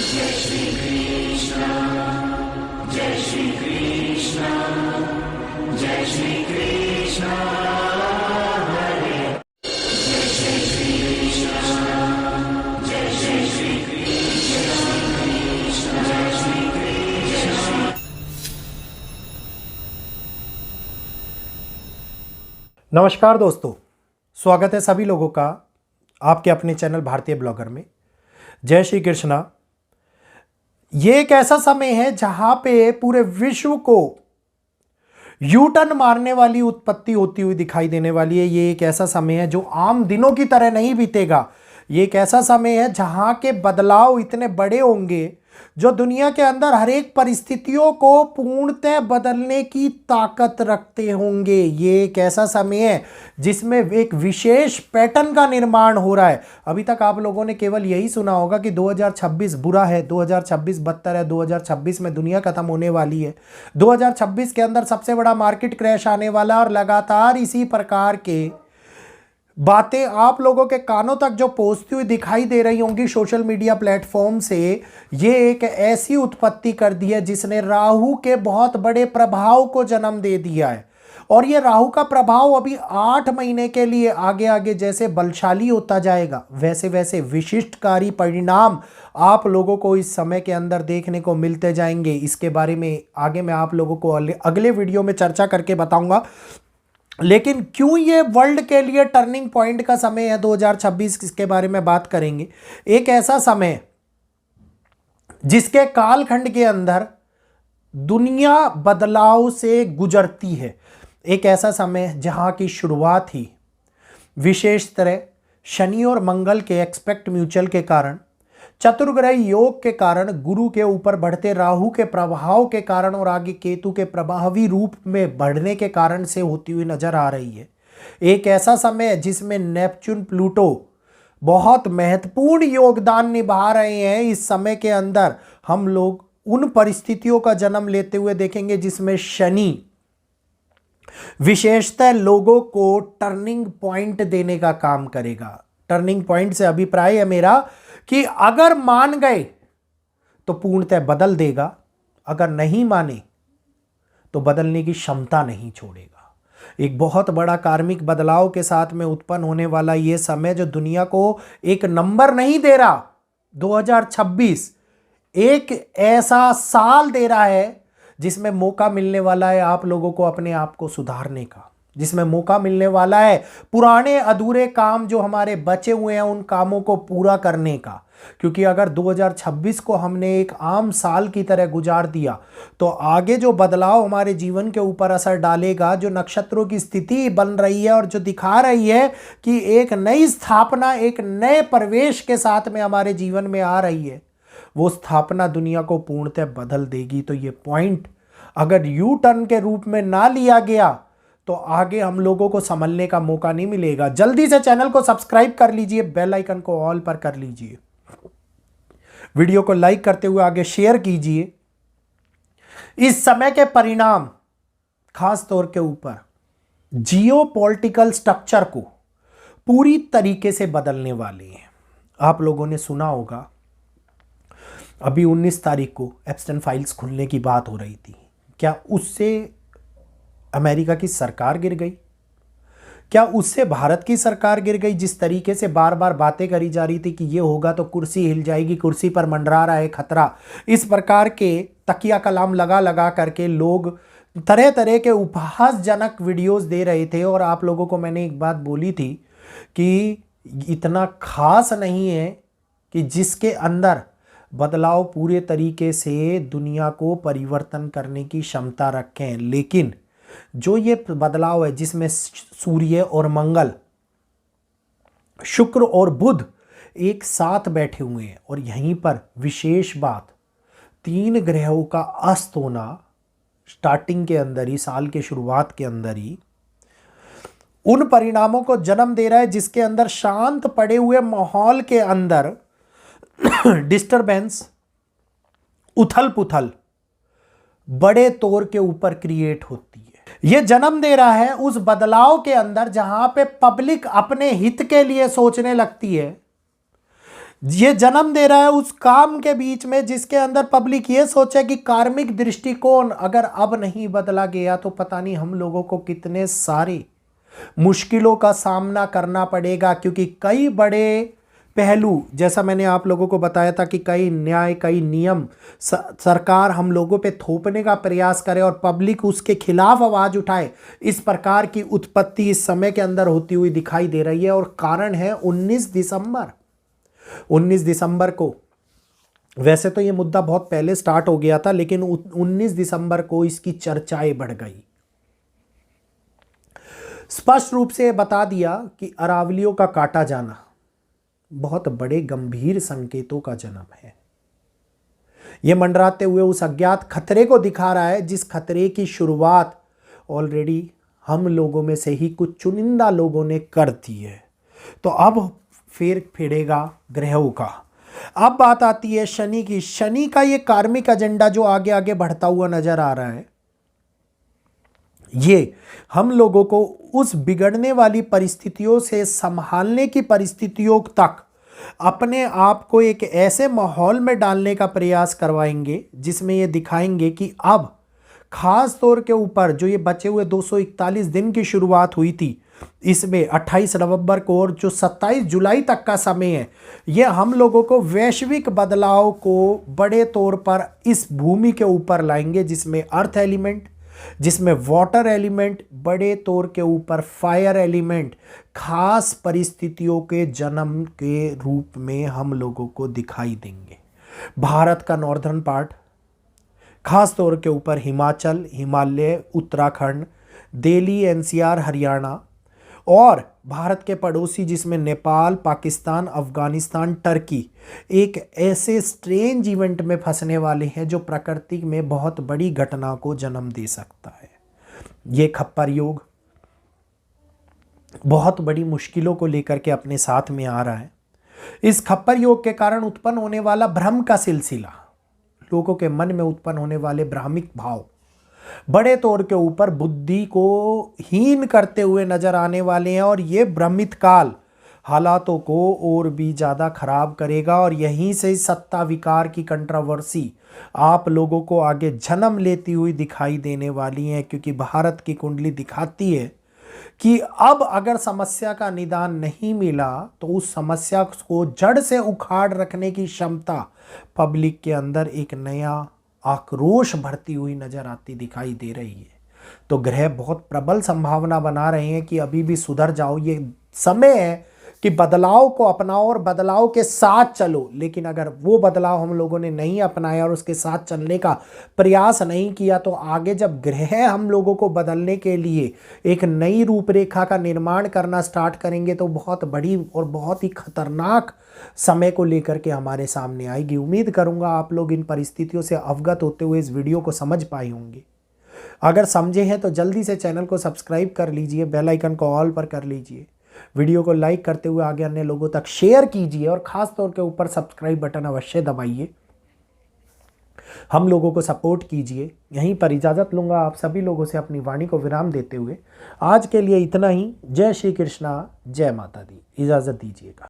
जय श्री कृष्ण, जय श्री कृष्ण, जय श्री कृष्ण हरे, जय श्री कृष्ण, जय श्री कृष्ण, जय श्री कृष्ण। नमस्कार दोस्तों, स्वागत है सभी लोगों का आपके अपने चैनल भारतीय ब्लॉगर में। जय श्री कृष्णा। ये एक ऐसा समय है जहां पे पूरे विश्व को यू टर्न मारने वाली उत्पत्ति होती हुई दिखाई देने वाली है। ये एक ऐसा समय है जो आम दिनों की तरह नहीं बीतेगा। ये एक ऐसा समय है जहां के बदलाव इतने बड़े होंगे जो दुनिया के अंदर हर एक परिस्थितियों को पूर्णतः बदलने की ताकत रखते होंगे। ये एक ऐसा समय है जिसमें एक विशेष पैटर्न का निर्माण हो रहा है। अभी तक आप लोगों ने केवल यही सुना होगा कि 2026 बुरा है, 2026 बदतर है, 2026 में दुनिया खत्म होने वाली है, 2026 के अंदर सबसे बड़ा मार्केट क्रैश आने वाला, और लगातार इसी प्रकार के बातें आप लोगों के कानों तक जो पहुंचती हुई दिखाई दे रही होंगी सोशल मीडिया प्लेटफॉर्म से। ये एक ऐसी उत्पत्ति कर दी है जिसने राहु के बहुत बड़े प्रभाव को जन्म दे दिया है, और ये राहु का प्रभाव अभी 8 महीने के लिए आगे आगे जैसे बलशाली होता जाएगा, वैसे वैसे विशिष्टकारी परिणाम आप लोगों को इस समय के अंदर देखने को मिलते जाएंगे। इसके बारे में आगे मैं आप लोगों को अगले वीडियो में चर्चा करके बताऊंगा। लेकिन क्यों ये वर्ल्ड के लिए टर्निंग पॉइंट का समय है 2026, इसके बारे में बात करेंगे। एक ऐसा समय जिसके कालखंड के अंदर दुनिया बदलाव से गुजरती है। एक ऐसा समय जहां की शुरुआत ही विशेष तरह शनि और मंगल के एक्सपेक्ट म्यूचुअल के कारण, चतुर्ग्रह योग के कारण, गुरु के ऊपर बढ़ते राहु के प्रभाव के कारण और आगे केतु के प्रभावी रूप में बढ़ने के कारण से होती हुई नजर आ रही है। एक ऐसा समय जिसमें नेपच्यून प्लूटो बहुत महत्वपूर्ण योगदान निभा रहे हैं। इस समय के अंदर हम लोग उन परिस्थितियों का जन्म लेते हुए देखेंगे जिसमें शनि विशेषतः लोगों को टर्निंग पॉइंट देने का काम करेगा। टर्निंग पॉइंट से अभिप्राय है मेरा कि अगर मान गए तो पूर्णतः बदल देगा, अगर नहीं माने तो बदलने की क्षमता नहीं छोड़ेगा। एक बहुत बड़ा कार्मिक बदलाव के साथ में उत्पन्न होने वाला यह समय जो दुनिया को एक नंबर नहीं दे रहा, 2026 एक ऐसा साल दे रहा है जिसमें मौका मिलने वाला है आप लोगों को अपने आप को सुधारने का, जिसमें मौका मिलने वाला है पुराने अधूरे काम जो हमारे बचे हुए हैं उन कामों को पूरा करने का। क्योंकि अगर 2026 को हमने एक आम साल की तरह गुजार दिया तो आगे जो बदलाव हमारे जीवन के ऊपर असर डालेगा, जो नक्षत्रों की स्थिति बन रही है और जो दिखा रही है कि एक नई स्थापना, एक नए प्रवेश के साथ में हमारे जीवन में आ रही है, वो स्थापना दुनिया को पूर्णतः बदल देगी। तो ये पॉइंट अगर यू टर्न के रूप में ना लिया गया तो आगे हम लोगों को संभलने का मौका नहीं मिलेगा। जल्दी से चैनल को सब्सक्राइब कर लीजिए, बेल आइकन को ऑल पर कर लीजिए, वीडियो को लाइक करते हुए आगे शेयर कीजिए। इस समय के परिणाम खास तौर के ऊपर जियोपॉलिटिकल स्ट्रक्चर को पूरी तरीके से बदलने वाले हैं। आप लोगों ने सुना होगा अभी 19 तारीख को एप्स्टेन फाइल्स खुलने की बात हो रही थी। क्या उससे अमेरिका की सरकार गिर गई? क्या उससे भारत की सरकार गिर गई? जिस तरीके से बार बार बातें करी जा रही थी कि ये होगा तो कुर्सी हिल जाएगी, कुर्सी पर मंडरा रहा है खतरा, इस प्रकार के तकिया कलाम लगा लगा करके लोग तरह तरह के उपहासजनक वीडियोस दे रहे थे। और आप लोगों को मैंने एक बात बोली थी कि इतना खास नहीं है कि जिसके अंदर बदलाव पूरे तरीके से दुनिया को परिवर्तन करने की क्षमता रखें, लेकिन जो ये बदलाव है जिसमें सूर्य और मंगल, शुक्र और बुध एक साथ बैठे हुए हैं, और यहीं पर विशेष बात 3 ग्रहों का अस्त होना स्टार्टिंग के अंदर ही, साल के शुरुआत के अंदर ही उन परिणामों को जन्म दे रहा है जिसके अंदर शांत पड़े हुए माहौल के अंदर डिस्टरबेंस, उथल पुथल बड़े तौर के ऊपर क्रिएट होती है। यह जन्म दे रहा है उस बदलाव के अंदर जहां पे पब्लिक अपने हित के लिए सोचने लगती है ये जन्म दे रहा है उस काम के बीच में जिसके अंदर पब्लिक ये सोचे कि कार्मिक दृष्टिकोण अगर अब नहीं बदला गया तो पता नहीं हम लोगों को कितने सारे मुश्किलों का सामना करना पड़ेगा, क्योंकि कई बड़े पहलू, जैसा मैंने आप लोगों को बताया था कि कई न्याय, कई नियम सरकार हम लोगों पे थोपने का प्रयास करे और पब्लिक उसके खिलाफ आवाज उठाए। इस प्रकार की उत्पत्ति इस समय के अंदर होती हुई दिखाई दे रही है। और कारण है 19 दिसंबर को, वैसे तो ये मुद्दा बहुत पहले स्टार्ट हो गया था, लेकिन 19 दिसंबर को इसकी चर्चाएं बढ़ गई। स्पष्ट रूप से बता दिया कि अरावलियों का काटा जाना बहुत बड़े गंभीर संकेतों का जन्म है। यह मंडराते हुए उस अज्ञात खतरे को दिखा रहा है जिस खतरे की शुरुआत ऑलरेडी हम लोगों में से ही कुछ चुनिंदा लोगों ने कर दी है। तो अब फेर फिरेगा ग्रहों का। अब बात आती है शनि की। शनि का ये कार्मिक एजेंडा जो आगे आगे बढ़ता हुआ नजर आ रहा है, ये हम लोगों को उस बिगड़ने वाली परिस्थितियों से संभालने की परिस्थितियों तक अपने आप को एक ऐसे माहौल में डालने का प्रयास करवाएंगे जिसमें ये दिखाएंगे कि अब खास तौर के ऊपर जो ये बचे हुए 241 दिन की शुरुआत हुई थी, इसमें 28 नवंबर को और जो 27 जुलाई तक का समय है, ये हम लोगों को वैश्विक बदलाव को बड़े तौर पर इस भूमि के ऊपर लाएंगे, जिसमें अर्थ एलिमेंट, जिसमें वाटर एलिमेंट, बड़े तौर के ऊपर फायर एलिमेंट खास परिस्थितियों के जन्म के रूप में हम लोगों को दिखाई देंगे। भारत का नॉर्दर्न पार्ट, खास तौर के ऊपर हिमाचल, हिमालय, उत्तराखंड, दिल्ली, एनसीआर, हरियाणा, और भारत के पड़ोसी जिसमें नेपाल, पाकिस्तान, अफगानिस्तान, टर्की एक ऐसे स्ट्रेंज इवेंट में फंसने वाले हैं जो प्रकृति में बहुत बड़ी घटना को जन्म दे सकता है। ये खप्पर योग बहुत बड़ी मुश्किलों को लेकर के अपने साथ में आ रहा है। इस खप्पर योग के कारण उत्पन्न होने वाला भ्रम का सिलसिला, लोगों के मन में उत्पन्न होने वाले भ्रामिक भाव बड़े तौर के ऊपर बुद्धि को हीन करते हुए नजर आने वाले हैं, और ये भ्रमित काल हालातों को और भी ज़्यादा खराब करेगा। और यहीं से सत्ता विकार की कंट्रोवर्सी आप लोगों को आगे जन्म लेती हुई दिखाई देने वाली है, क्योंकि भारत की कुंडली दिखाती है कि अब अगर समस्या का निदान नहीं मिला तो उस समस्या को जड़ से उखाड़ रखने की क्षमता पब्लिक के अंदर एक नया आक्रोश भरती हुई नजर आती दिखाई दे रही है। तो ग्रह बहुत प्रबल संभावना बना रहे हैं कि अभी भी सुधर जाओ, ये समय है कि बदलाव को अपनाओ और बदलाव के साथ चलो। लेकिन अगर वो बदलाव हम लोगों ने नहीं अपनाया और उसके साथ चलने का प्रयास नहीं किया तो आगे जब ग्रह हम लोगों को बदलने के लिए एक नई रूपरेखा का निर्माण करना स्टार्ट करेंगे तो बहुत बड़ी और बहुत ही खतरनाक समय को लेकर के हमारे सामने आएगी। उम्मीद करूंगा आप लोग इन परिस्थितियों से अवगत होते हुए इस वीडियो को समझ पाए होंगे। अगर समझे हैं तो जल्दी से चैनल को सब्सक्राइब कर लीजिए, बेल आइकन को ऑल पर कर लीजिए, वीडियो को लाइक करते हुए आगे अन्य लोगों तक शेयर कीजिए और खास तौर के ऊपर सब्सक्राइब बटन अवश्य दबाइए। हम लोगों को सपोर्ट कीजिए। यहीं पर इजाज़त लूँगा आप सभी लोगों से अपनी वाणी को विराम देते हुए। आज के लिए इतना ही। जय श्री कृष्णा, जय माता दी। इजाज़त दीजिएगा।